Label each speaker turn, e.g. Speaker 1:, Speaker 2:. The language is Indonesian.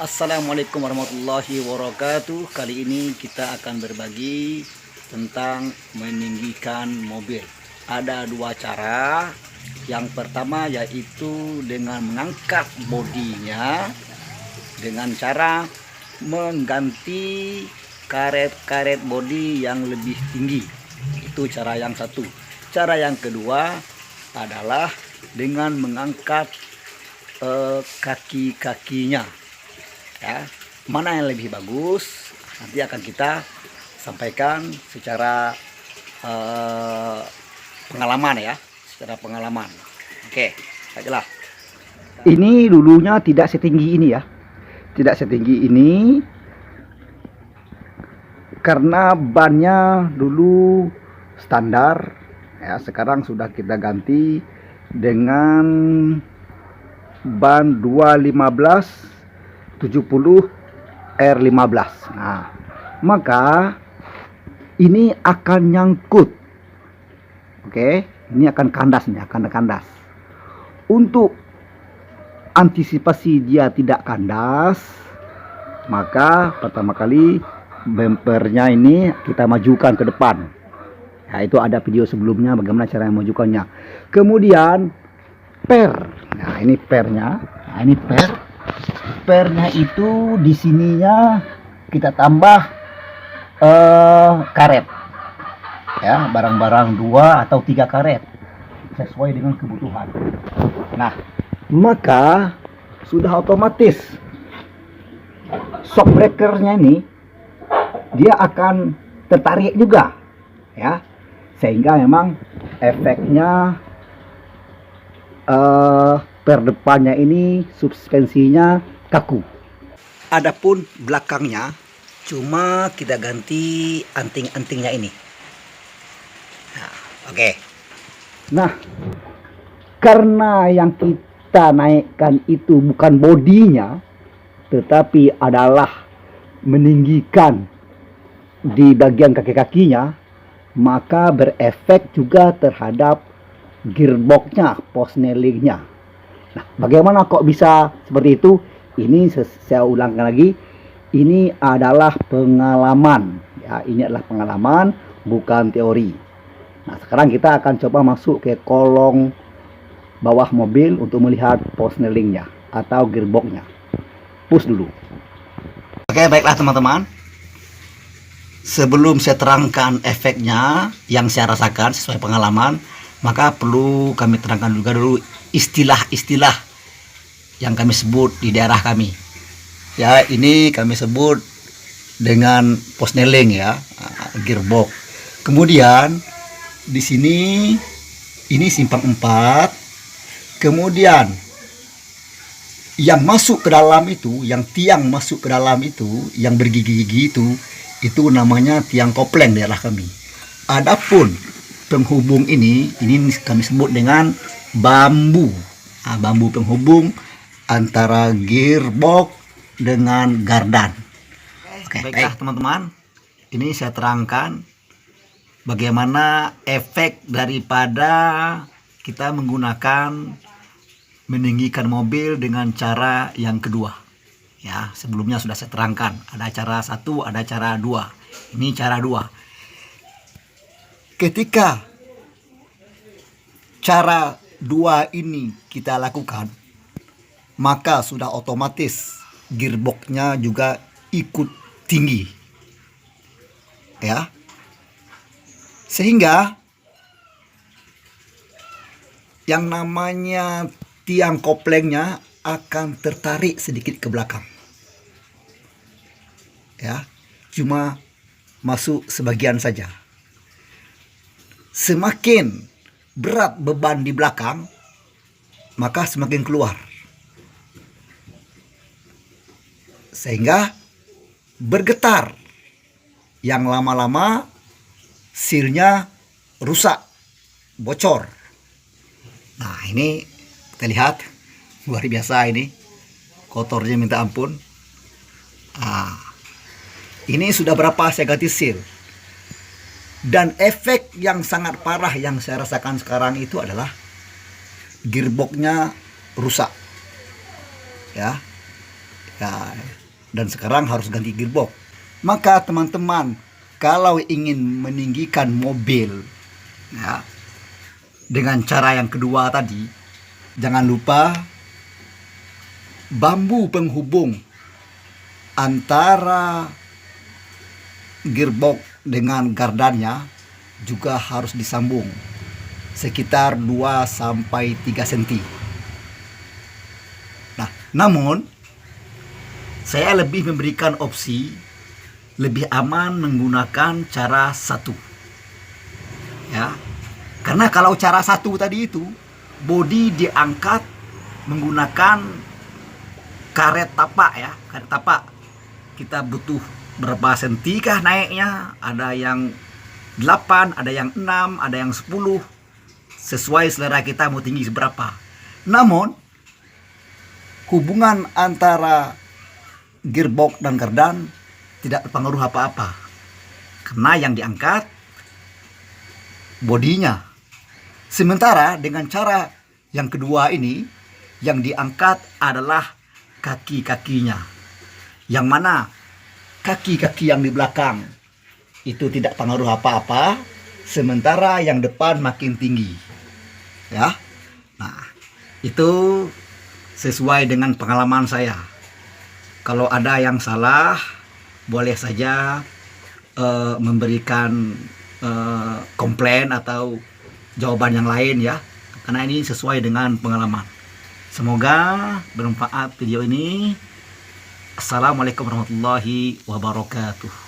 Speaker 1: Assalamualaikum warahmatullahi wabarakatuh. Kali ini kita akan berbagi tentang meninggikan mobil. Ada dua cara. Yang pertama yaitu dengan mengangkat bodinya dengan cara mengganti karet-karet bodi yang lebih tinggi. Itu cara yang satu. Cara yang kedua adalah dengan mengangkat kaki-kakinya. Ya, mana yang lebih bagus nanti akan kita sampaikan secara pengalaman ya, secara pengalaman. Oke, baiklah. Ini dulunya tidak setinggi ini ya, tidak setinggi ini karena bannya dulu standar ya. Sekarang sudah kita ganti dengan ban 215 70 R15. Nah, maka ini akan nyangkut. Oke, ini akan kandas nih, akan kandas. Untuk antisipasi dia tidak kandas, maka pertama kali bumpernya ini kita majukan ke depan. Nah, itu ada video sebelumnya bagaimana cara memajukannya. Kemudian per. Nah, ini pernya. Nah, ini per. Pernya itu di sininya kita tambah karet ya, barang-barang 2 atau 3 karet sesuai dengan kebutuhan. Nah, maka sudah otomatis shock breakernya ini dia akan tertarik juga ya, sehingga memang efeknya per depannya ini suspensinya kaku. Adapun belakangnya cuma kita ganti anting-antingnya ini. Nah, oke. Nah, karena yang kita naikkan itu bukan bodinya, tetapi adalah meninggikan di bagian kaki-kakinya, maka berefek juga terhadap gearboxnya, posnelingnya. Nah, bagaimana kok bisa seperti itu? Ini saya ulangkan lagi, ini adalah pengalaman ya, ini adalah pengalaman bukan teori. Nah, sekarang kita akan coba masuk ke kolong bawah mobil untuk melihat posnelingnya atau gearboxnya. Push dulu. Oke, baiklah teman-teman, sebelum saya terangkan efeknya yang saya rasakan sesuai pengalaman, maka perlu kami terangkan juga dulu istilah-istilah yang kami sebut di daerah kami. Ya, ini kami sebut dengan posneling ya, gearbox. Kemudian di sini ini simpang 4. Kemudian yang masuk ke dalam itu, yang tiang masuk ke dalam itu, yang bergigi-gigi itu namanya tiang kopleng daerah kami. Adapun penghubung ini kami sebut dengan bambu. Nah, bambu penghubung antara gearbox dengan gardan. Oke, baiklah teman-teman, ini saya terangkan bagaimana efek daripada kita menggunakan meninggikan mobil dengan cara yang kedua. Ya, sebelumnya sudah saya terangkan, ada cara 1, ada cara 2. Ini cara 2. Ketika cara 2 ini kita lakukan, maka sudah otomatis gearboxnya juga ikut tinggi ya, sehingga yang namanya tiang koplengnya akan tertarik sedikit ke belakang ya, cuma masuk sebagian saja. Semakin berat beban di belakang, maka semakin keluar, sehingga bergetar, yang lama-lama silnya rusak, bocor. Nah, ini kita lihat luar biasa, ini kotornya minta ampun. Nah, ini sudah berapa saya ganti sil. Dan efek yang sangat parah yang saya rasakan sekarang itu adalah gearboxnya rusak ya. Nah, dan sekarang harus ganti gearbox. Maka teman-teman, kalau ingin meninggikan mobil ya, dengan cara yang kedua tadi, jangan lupa bambu penghubung antara gearbox dengan gardannya juga harus disambung sekitar 2-3 cm. Nah, namun saya lebih memberikan opsi lebih aman menggunakan cara satu. Ya. Karena kalau cara satu tadi itu bodi diangkat menggunakan karet tapak ya, karet tapak. Kita butuh berapa senti kah naiknya? Ada yang 8, ada yang 6, ada yang 10. Sesuai selera kita mau tinggi seberapa. Namun hubungan antara gearbox dan gardan tidak berpengaruh apa-apa. Karena yang diangkat bodinya. Sementara dengan cara yang kedua ini, yang diangkat adalah kaki-kakinya. Yang mana kaki-kaki yang di belakang itu tidak pengaruh apa-apa, sementara yang depan makin tinggi. Ya. Nah, itu sesuai dengan pengalaman saya. Kalau ada yang salah, boleh saja memberikan komplain atau jawaban yang lain ya, karena ini sesuai dengan pengalaman. Semoga bermanfaat video ini. Assalamualaikum warahmatullahi wabarakatuh.